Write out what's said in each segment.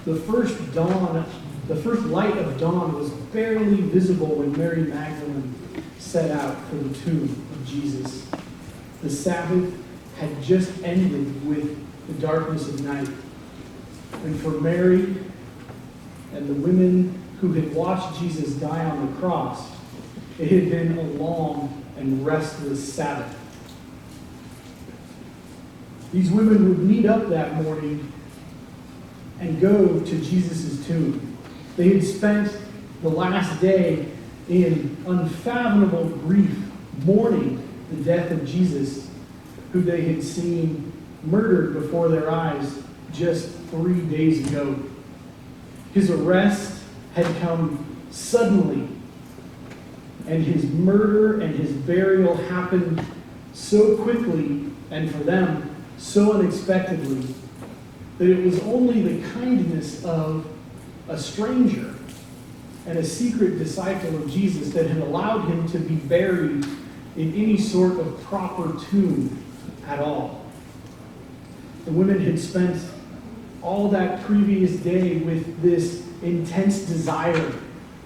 The first light of dawn was barely visible when Mary Magdalene set out for the tomb of Jesus. The Sabbath had just ended with the darkness of night. And for Mary and the women who had watched Jesus die on the cross, it had been a long and restless Sabbath. These women would meet up that morning and go to Jesus' tomb. They had spent the last day in unfathomable grief, mourning the death of Jesus, who they had seen murdered before their eyes just 3 days ago. His arrest had come suddenly, and his murder and his burial happened so quickly, and for them, so unexpectedly, that it was only the kindness of a stranger and a secret disciple of Jesus that had allowed him to be buried in any sort of proper tomb at all. The women had spent all that previous day with this intense desire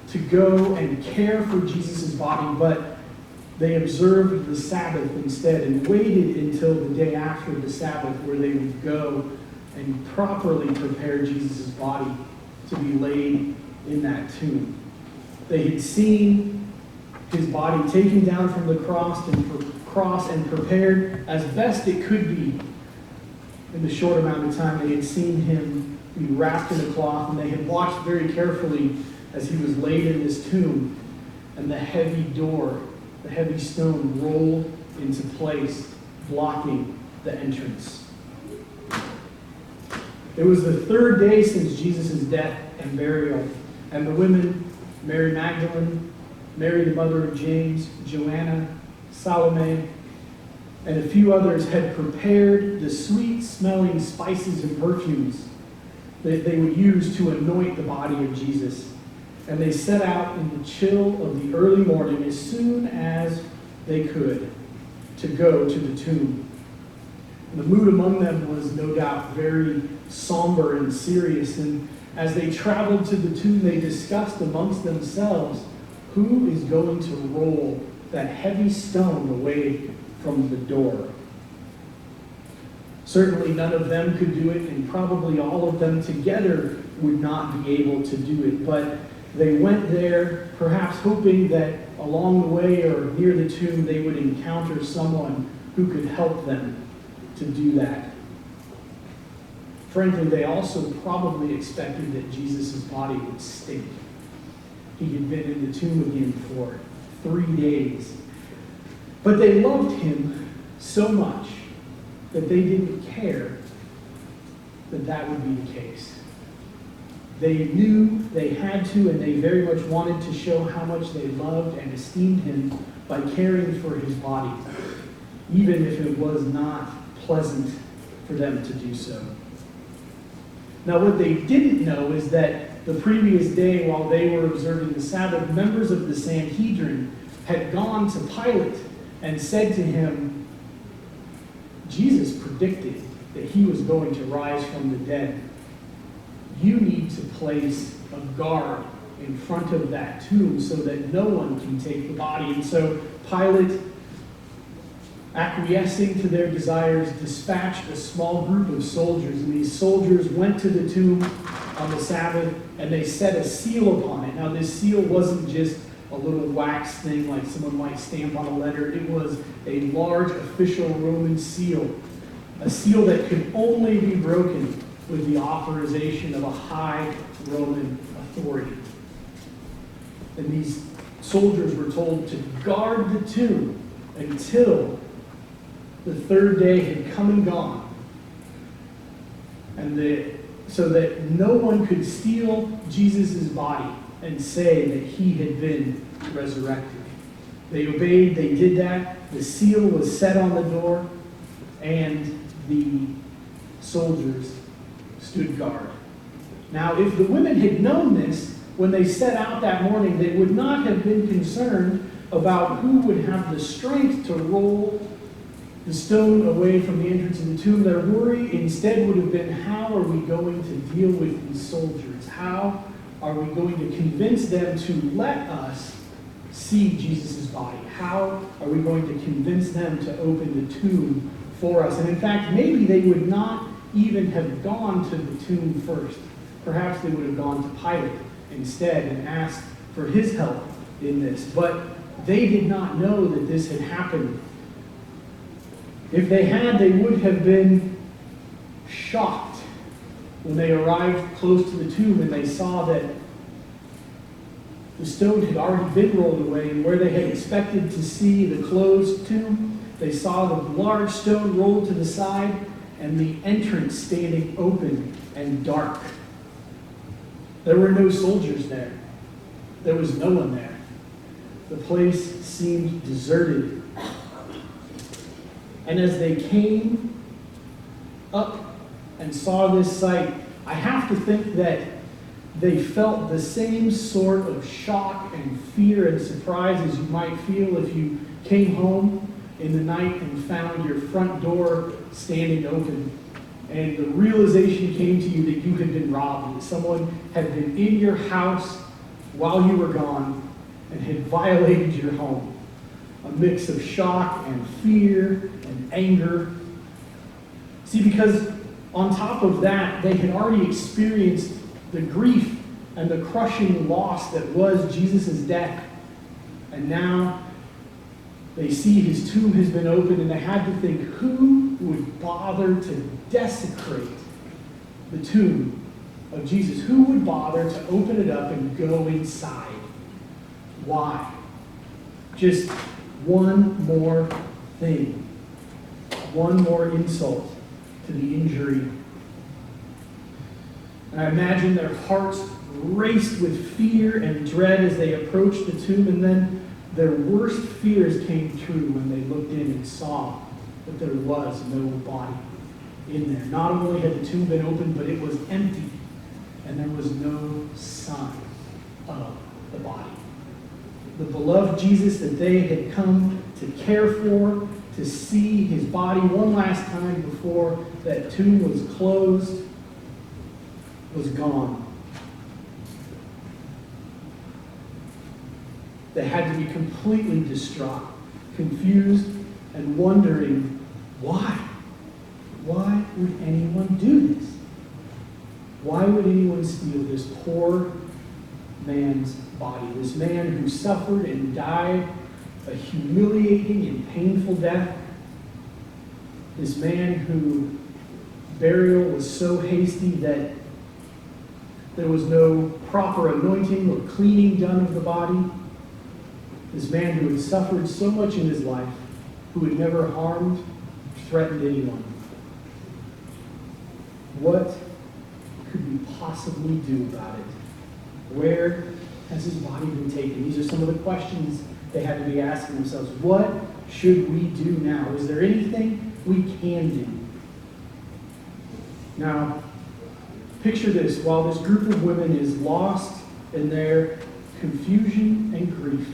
to go and care for Jesus' body, but they observed the Sabbath instead and waited until the day after the Sabbath, where they would go and properly prepare Jesus' body to be laid in that tomb. They had seen his body taken down from the cross and prepared as best it could be in the short amount of time. They had seen him be wrapped in a cloth, and they had watched very carefully as he was laid in this tomb, and the heavy door, the heavy stone, rolled into place, blocking the entrance. It was the third day since Jesus' death and burial, and the women, Mary Magdalene, Mary the mother of James, Joanna, Salome, and a few others, had prepared the sweet-smelling spices and perfumes that they would use to anoint the body of Jesus. And they set out in the chill of the early morning as soon as they could to go to the tomb. The mood among them was no doubt very somber and serious, and as they traveled to the tomb, they discussed amongst themselves who is going to roll that heavy stone away from the door. Certainly none of them could do it, and probably all of them together would not be able to do it, but they went there perhaps hoping that along the way or near the tomb they would encounter someone who could help them to do that. Frankly, they also probably expected that Jesus' body would stink. He had been in the tomb again for 3 days. But they loved him so much that they didn't care that that would be the case. They knew they had to, and they very much wanted to show how much they loved and esteemed him by caring for his body, even if it was not pleasant for them to do so. Now, what they didn't know is that the previous day, while they were observing the Sabbath, members of the Sanhedrin had gone to Pilate and said to him, Jesus predicted that he was going to rise from the dead. You need to place a guard in front of that tomb so that no one can take the body. And so Pilate, acquiescing to their desires, dispatched a small group of soldiers. And these soldiers went to the tomb on the Sabbath, and they set a seal upon it. Now, this seal wasn't just a little wax thing like someone might stamp on a letter. It was a large official Roman seal, a seal that could only be broken with the authorization of a high Roman authority. And these soldiers were told to guard the tomb until the third day had come and gone, and so that no one could steal Jesus' body and say that he had been resurrected. They obeyed, they did that. The seal was set on the door, and the soldiers stood guard. Now, if the women had known this when they set out that morning, they would not have been concerned about who would have the strength to roll the stone away from the entrance of the tomb, their worry instead would have been, how are we going to deal with these soldiers? How are we going to convince them to let us see Jesus' body? How are we going to convince them to open the tomb for us? And in fact, maybe they would not even have gone to the tomb first. Perhaps they would have gone to Pilate instead and asked for his help in this. But they did not know that this had happened. If they had, they would have been shocked when they arrived close to the tomb and they saw that the stone had already been rolled away, and where they had expected to see the closed tomb, they saw the large stone rolled to the side and the entrance standing open and dark. There were no soldiers there. There was no one there. The place seemed deserted. And as they came up and saw this sight, I have to think that they felt the same sort of shock and fear and surprise as you might feel if you came home in the night and found your front door standing open, and the realization came to you that you had been robbed, that someone had been in your house while you were gone and had violated your home. A mix of shock and fear and anger. See, because on top of that, they had already experienced the grief and the crushing loss that was Jesus' death. And now they see his tomb has been opened, and they had to think, who would bother to desecrate the tomb of Jesus? Who would bother to open it up and go inside? Why? Just one more thing. One more insult to the injury. And I imagine their hearts raced with fear and dread as they approached the tomb, and then their worst fears came true when they looked in and saw that there was no body in there. Not only had the tomb been opened, but it was empty, and there was no sign of the body. The beloved Jesus that they had come to care for, to see his body one last time before that tomb was closed, was gone. They had to be completely distraught, confused, and wondering, why? Why would anyone do this? Why would anyone steal this poor man's body? This man who suffered and died a humiliating and painful death. This man whose burial was so hasty that there was no proper anointing or cleaning done of the body. This man who had suffered so much in his life, who had never harmed or threatened anyone. What could we possibly do about it? Where has his body been taken? These are some of the questions they had to be asking themselves. What should we do now? Is there anything we can do? Now, picture this. While this group of women is lost in their confusion and grief,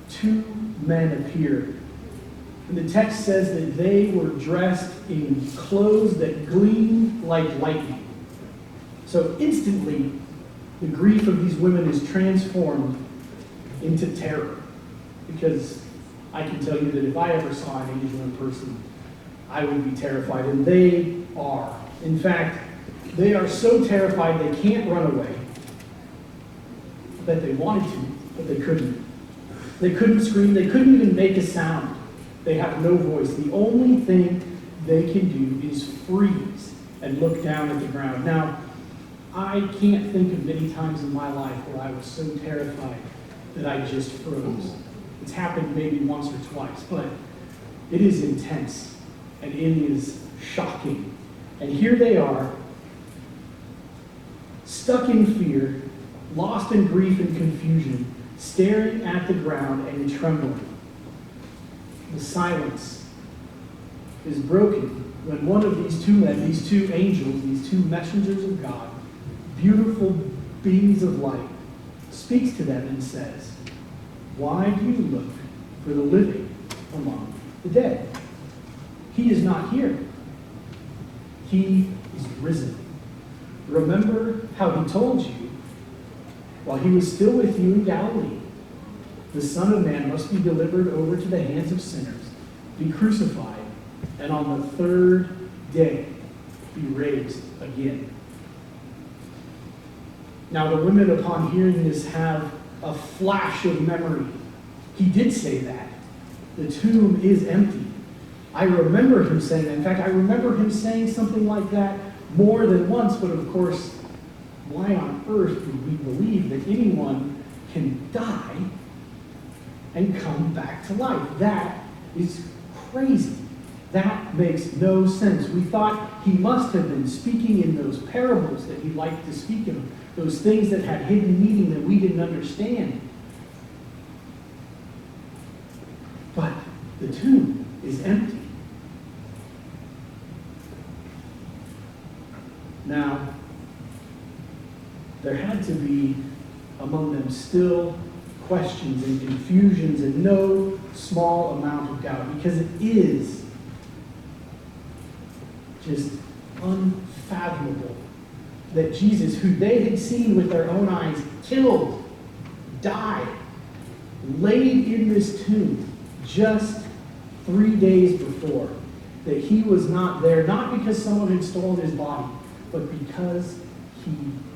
two men appear. And the text says that they were dressed in clothes that gleamed like lightning. So instantly, the grief of these women is transformed into terror. Because I can tell you that if I ever saw an angel in person, I would be terrified. And they are. In fact, they are so terrified they can't run away. I bet they wanted to, but they couldn't. They couldn't scream. They couldn't even make a sound. They have no voice. The only thing they can do is freeze and look down at the ground. Now, I can't think of many times in my life where I was so terrified that I just froze. It's happened maybe once or twice, but it is intense and it is shocking. And here they are, stuck in fear, lost in grief and confusion, staring at the ground and trembling. The silence is broken when one of these two men, these two angels, these two messengers of God, beautiful beings of light, speaks to them and says, "Why do you look for the living among the dead. He is not here. He is risen. Remember how he told you, while he was still with you in Galilee, the Son of Man must be delivered over to the hands of sinners, be crucified, and on the third day be raised again. Now the women, upon hearing this, have a flash of memory. He did say that. The tomb is empty. I remember him saying that. In fact, I remember him saying something like that more than once, but of course, why on earth would we believe that anyone can die and come back to life? That is crazy. That makes no sense. We thought he must have been speaking in those parables that he liked to speak in, those things that had hidden meaning that we didn't understand. But the tomb is empty. Now, there had to be among them still questions and confusions and no small amount of doubt, because it is just unfathomable that Jesus, who they had seen with their own eyes killed, died, laid in this tomb just 3 days before, that he was not there, not because someone had stolen his body, but because he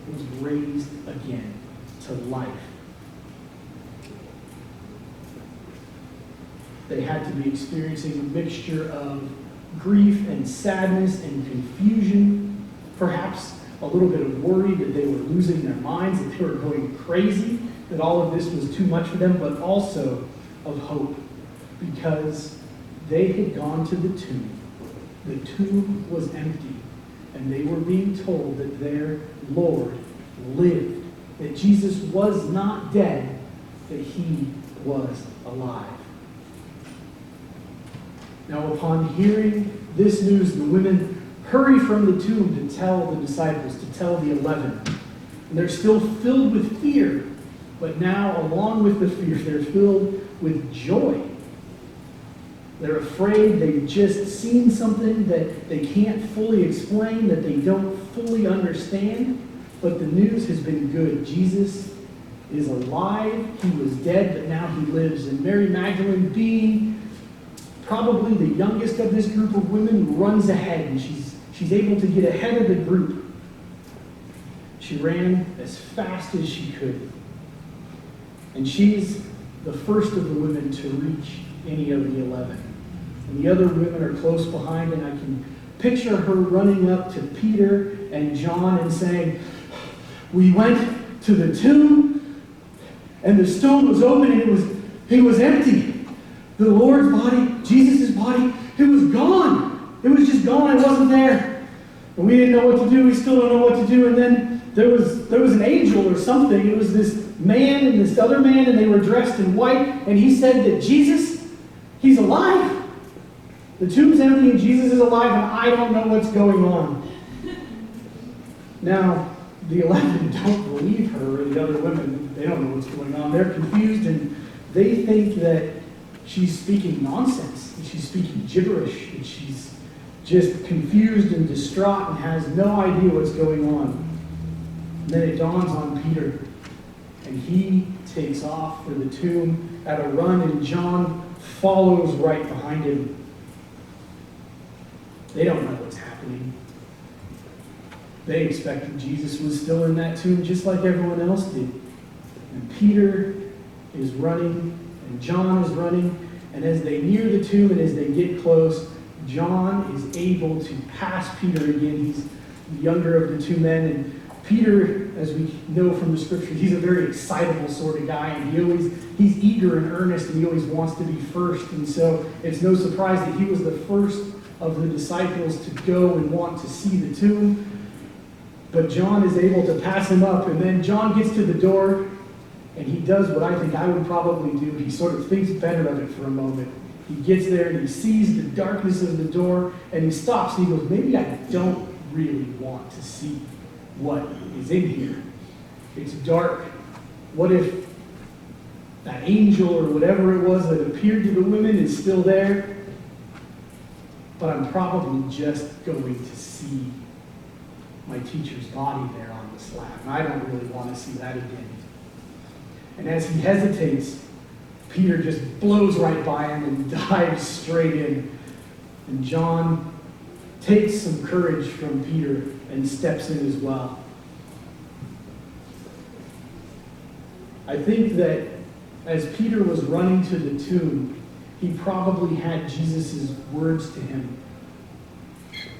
was raised again to life. They had to be experiencing a mixture of grief and sadness and confusion, perhaps a little bit of worry that they were losing their minds, that they were going crazy, that all of this was too much for them, but also of hope, because they had gone to the tomb. The tomb was empty, and they were being told that their Lord lived, that Jesus was not dead, that he was alive. Now, upon hearing this news, the women hurry from the tomb to tell the disciples, to tell the 11. And they're still filled with fear, but now, along with the fear, they're filled with joy. They're afraid. They've just seen something that they can't fully explain, that they don't fully understand. But the news has been good. Jesus is alive. He was dead, but now he lives. And Mary Magdalene, being probably the youngest of this group of women, runs ahead, and she's able to get ahead of the group. She ran as fast as she could. And she's the first of the women to reach any of the 11. And the other women are close behind, and I can picture her running up to Peter and John and saying, "We went to the tomb, and the stone was open, and it was empty. The Lord's body, Jesus' body, it was gone. It was just gone. It wasn't there. And we didn't know what to do. We still don't know what to do." And then there was an angel or something. It was this man and this other man, and they were dressed in white. And he said that Jesus, he's alive. The tomb's empty and Jesus is alive, and I don't know what's going on. Now, the 11 don't believe her, or the other women. They don't know what's going on. They're confused, and they think that she's speaking nonsense, that she's speaking gibberish, that she's just confused and distraught and has no idea what's going on. And then it dawns on Peter, and he takes off for the tomb at a run, and John follows right behind him. They don't know what's happening. They expected Jesus was still in that tomb just like everyone else did. And Peter is running, and John is running, and as they near the tomb and as they get close, John is able to pass Peter again. He's the younger of the two men, and Peter, as we know from the scriptures, he's a very excitable sort of guy, and he's eager and earnest, and he always wants to be first. And so it's no surprise that he was the first of the disciples to go and want to see the tomb. But John is able to pass him up, and then John gets to the door, and he does what I think I would probably do. He sort of thinks better of it for a moment. He gets there, and he sees the darkness of the door, and he stops, and he goes, maybe I don't really want to see what is in here. It's dark. What if that angel or whatever it was that appeared to the women is still there? but I'm probably just going to see my teacher's body there on the slab. And I don't really want to see that again. And as he hesitates, Peter just blows right by him and dives straight in. And John takes some courage from Peter and steps in as well. I think that as Peter was running to the tomb, he probably had Jesus' words to him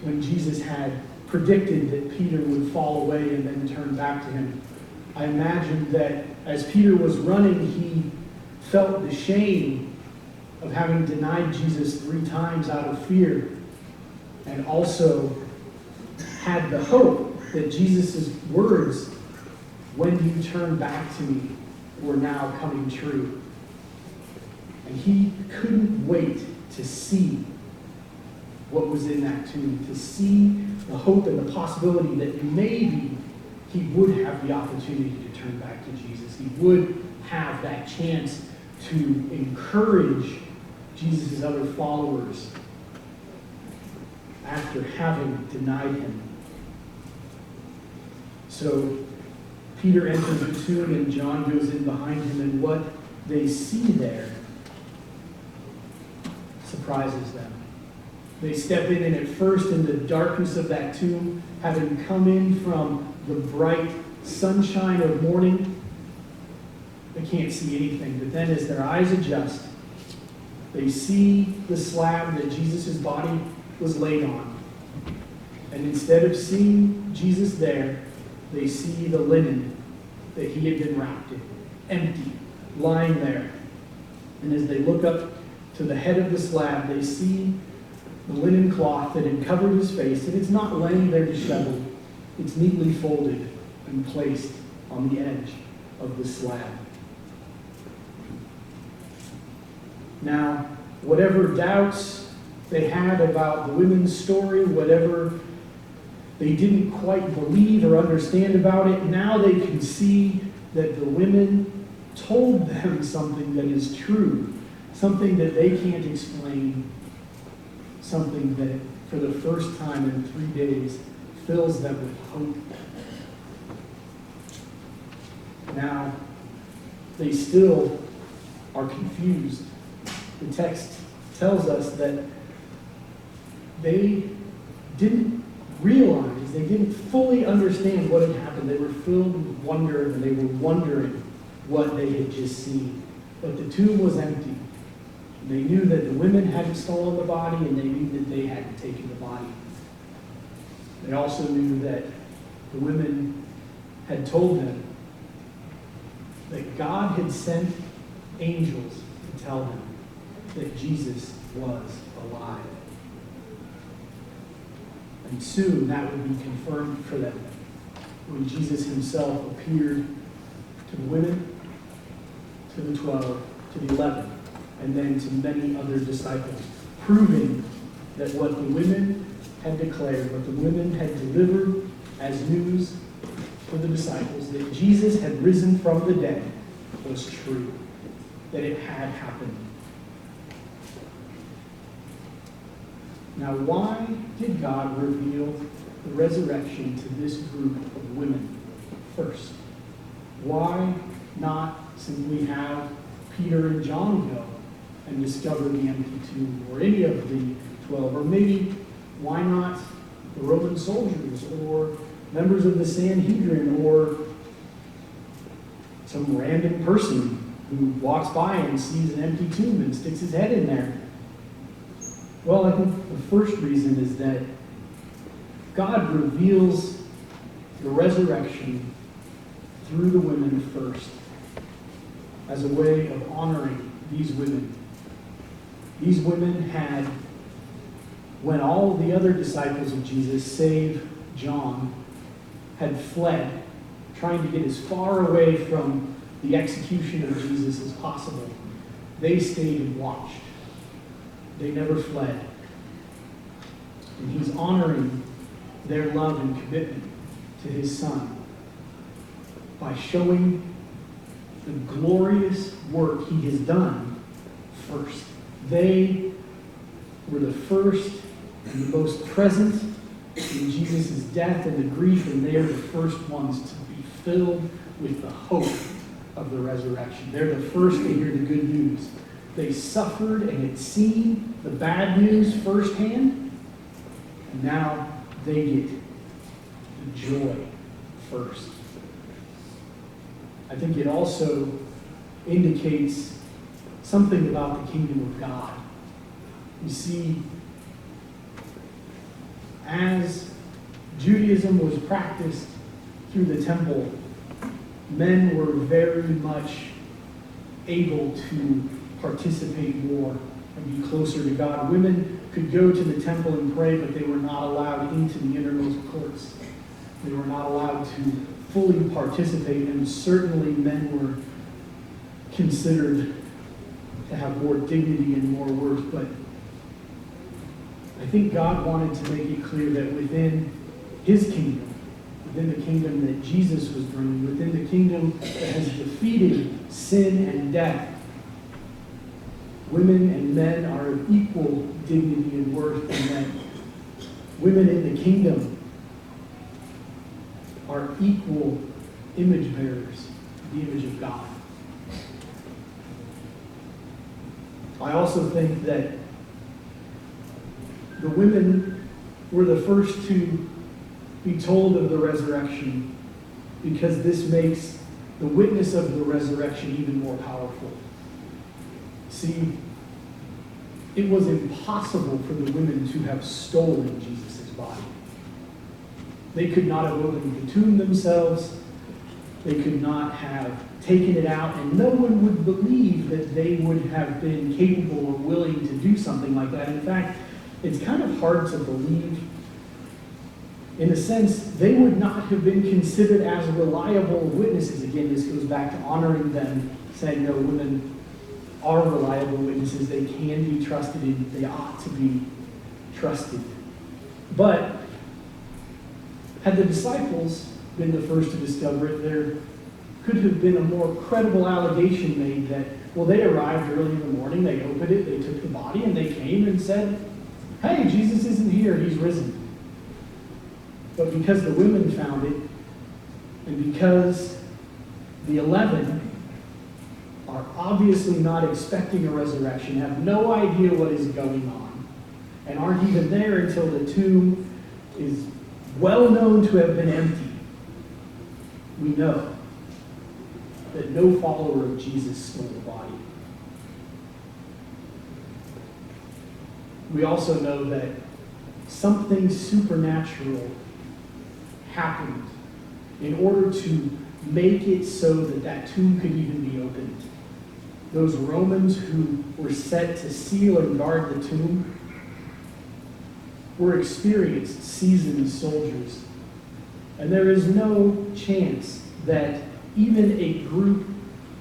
when Jesus had predicted that Peter would fall away and then turn back to him. I imagine that as Peter was running, he felt the shame of having denied Jesus 3 times out of fear, and also had the hope that Jesus' words, "When you turn back to me," were now coming true. And he couldn't wait to see what was in that tomb, to see the hope and the possibility that maybe he would have the opportunity to turn back to Jesus. He would have that chance to encourage Jesus' other followers after having denied him. So Peter enters the tomb and John goes in behind him, and what they see there surprises them. They step in, and at first, in the darkness of that tomb, having come in from the bright sunshine of morning, they can't see anything. But then as their eyes adjust, they see the slab that Jesus' body was laid on. And instead of seeing Jesus there, they see the linen that he had been wrapped in, empty, lying there. And as they look up to the head of the slab, they see the linen cloth that had covered his face, and it's not laying there disheveled. It's neatly folded and placed on the edge of the slab. Now, whatever doubts they had about the women's story, whatever they didn't quite believe or understand about it, now they can see that the women told them something that is true, something that they can't explain, something that for the first time in 3 days fills them with hope. Now, they still are confused. The text tells us that they didn't realize, they didn't fully understand what had happened. They were filled with wonder, and they were wondering what they had just seen. But the tomb was empty. They knew that the women hadn't stolen the body, and they knew that they hadn't taken the body. They also knew that the women had told them that God had sent angels to tell them that Jesus was alive. And soon that would be confirmed for them when Jesus himself appeared to the women, to the 12, to the 11, and then to many other disciples, proving that what the women had declared, what the women had delivered as news for the disciples, that Jesus had risen from the dead, was true, that it had happened. Now, why did God reveal the resurrection to this group of women first? Why not simply have Peter and John go and discover the empty tomb, or any of the 12? Or maybe, why not the Roman soldiers, or members of the Sanhedrin, or some random person who walks by and sees an empty tomb and sticks his head in there? Well, I think the first reason is that God reveals the resurrection through the women first, as a way of honoring these women. These women had, when all of the other disciples of Jesus, save John, had fled, trying to get as far away from the execution of Jesus as possible, they stayed and watched. They never fled. And he's honoring their love and commitment to his Son by showing the glorious work he has done first. They were the first and the most present in Jesus' death and the grief, and they're the first ones to be filled with the hope of the resurrection. They're the first to hear the good news. They suffered and had seen the bad news firsthand, and now they get the joy first. I think it also indicates something about the kingdom of God. You see, as Judaism was practiced through the temple, men were very much able to participate more and be closer to God. Women could go to the temple and pray, but they were not allowed into the innermost courts. They were not allowed to fully participate, and certainly men were considered to have more dignity and more worth. But I think God wanted to make it clear that within his kingdom, within the kingdom that Jesus was bringing, within the kingdom that has defeated sin and death, women and men are of equal dignity and worth, and that women in the kingdom are equal image bearers of the image of God. I also think that the women were the first to be told of the resurrection, because this makes the witness of the resurrection even more powerful. See, it was impossible for the women to have stolen Jesus' body. They could not have opened the tomb themselves. They could not have taken it out, and no one would believe that they would have been capable or willing to do something like that. In fact, it's kind of hard to believe. In a sense, they would not have been considered as reliable witnesses. Again, this goes back to honoring them, saying, no, women are reliable witnesses. They can be trusted, and they ought to be trusted. But had the disciples been the first to discover it, there could have been a more credible allegation made that, well, they arrived early in the morning, they opened it, they took the body, and they came and said, hey, Jesus isn't here, he's risen. But because the women found it, and because the 11 are obviously not expecting a resurrection, have no idea what is going on, and aren't even there until the tomb is well known to have been empty, we know that no follower of Jesus stole the body. We also know that something supernatural happened in order to make it so that that tomb could even be opened. Those Romans who were set to seal and guard the tomb were experienced, seasoned soldiers. And there is no chance that even a group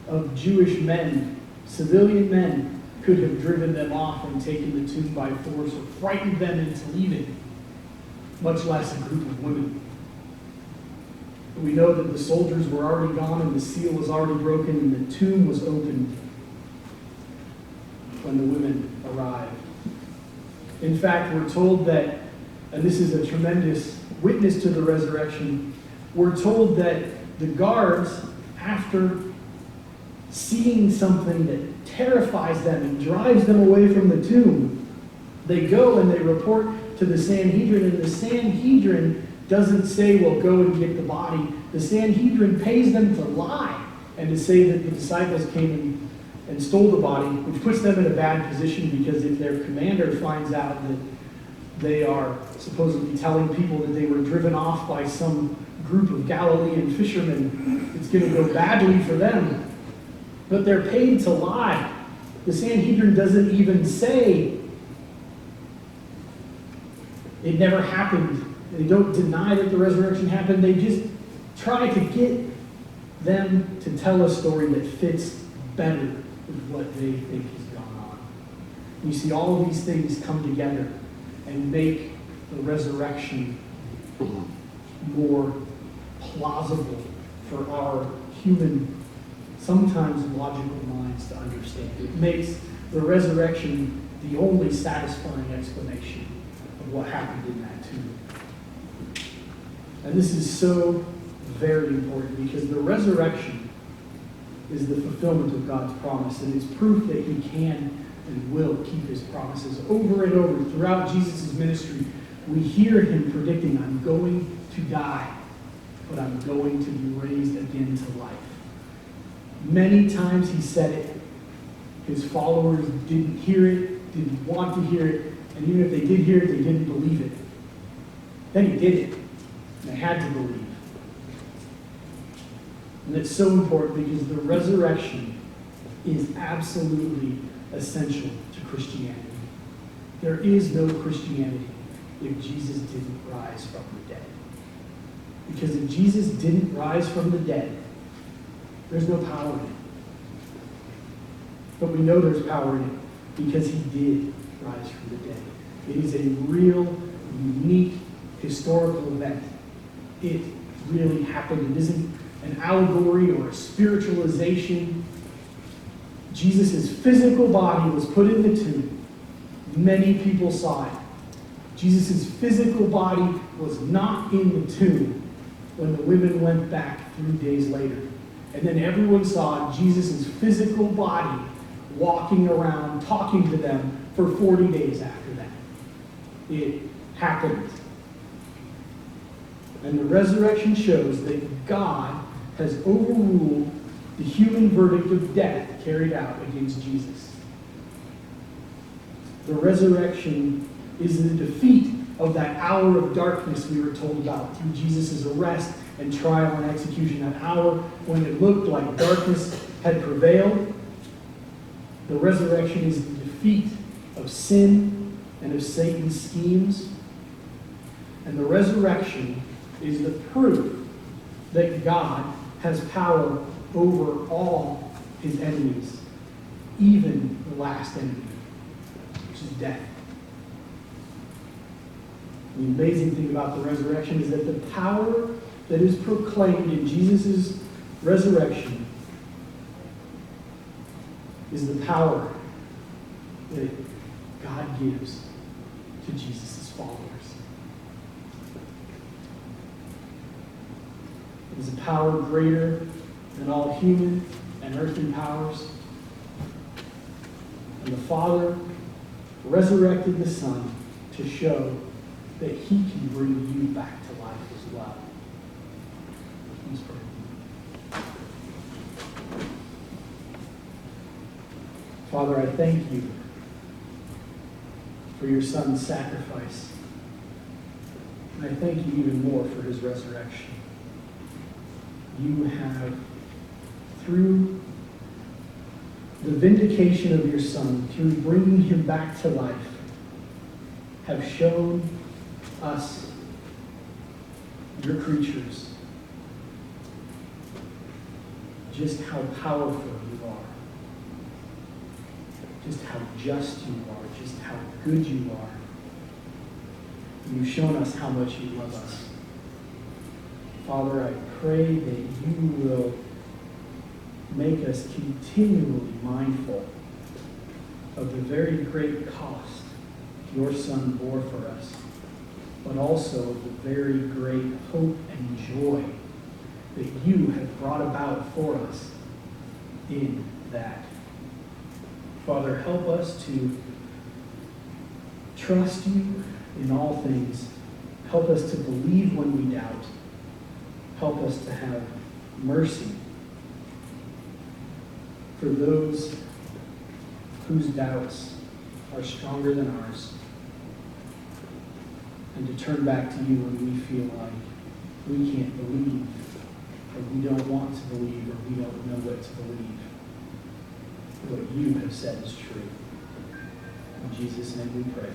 of Jewish men, civilian men, could have driven them off and taken the tomb by force or frightened them into leaving, much less a group of women. We know that the soldiers were already gone and the seal was already broken and the tomb was opened when the women arrived. In fact, we're told that, and this is a tremendous witness to the resurrection, we're told that the guards, after seeing something that terrifies them and drives them away from the tomb, they go and they report to the Sanhedrin, and the Sanhedrin doesn't say, well, go and get the body. The Sanhedrin pays them to lie and to say that the disciples came and stole the body, which puts them in a bad position, because if their commander finds out that they are supposedly telling people that they were driven off by some group of Galilean fishermen, it's going to go badly for them. But they're paid to lie. The Sanhedrin doesn't even say it never happened. They don't deny that the resurrection happened. They just try to get them to tell a story that fits better with what they think has gone on. You see, all of these things come together and make the resurrection more plausible for our human, sometimes logical minds to understand. It makes the resurrection the only satisfying explanation of what happened in that tomb. And this is so very important because the resurrection is the fulfillment of God's promise, and it's proof that he can and will keep his promises. Over and over throughout Jesus' ministry, we hear him predicting, I'm going to die, but I'm going to be raised again to life. Many times he said it. His followers didn't hear it, didn't want to hear it, and even if they did hear it, they didn't believe it. Then he did it, and they had to believe. And it's so important because the resurrection is absolutely essential to Christianity. There is no Christianity if Jesus didn't rise from the dead. Because if Jesus didn't rise from the dead, there's no power in it. But we know there's power in it because he did rise from the dead. It is a real, unique, historical event. It really happened. It isn't an allegory or a spiritualization. Jesus' physical body was put in the tomb. Many people saw it. Jesus' physical body was not in the tomb when the women went back 3 days later. And then everyone saw Jesus' physical body walking around, talking to them for 40 days after that. It happened. And the resurrection shows that God has overruled the human verdict of death carried out against Jesus. The resurrection is the defeat of that hour of darkness we were told about through Jesus' arrest and trial and execution, that hour when it looked like darkness had prevailed. The resurrection is the defeat of sin and of Satan's schemes. And the resurrection is the proof that God has power over all his enemies, even the last enemy, which is death. The amazing thing about the resurrection is that the power that is proclaimed in Jesus' resurrection is the power that God gives to Jesus' followers. It is a power greater than all human and earthly powers. And the Father resurrected the Son to show that he can bring you back to life as well. Let's pray. Father, I thank you for your Son's sacrifice. And I thank you even more for his resurrection. You have, through the vindication of your Son, through bringing him back to life, have shown us, your creatures, just how powerful you are, just how just you are, just how good you are. And you've shown us how much you love us. Father, I pray that you will make us continually mindful of the very great cost your Son bore for us, but also of the very great hope and joy that you have brought about for us in that. Father, help us to trust you in all things. Help us to believe when we doubt. Help us to have mercy for those whose doubts are stronger than ours, and to turn back to you when we feel like we can't believe, or we don't want to believe, or we don't know what to believe. What you have said is true. In Jesus' name we pray.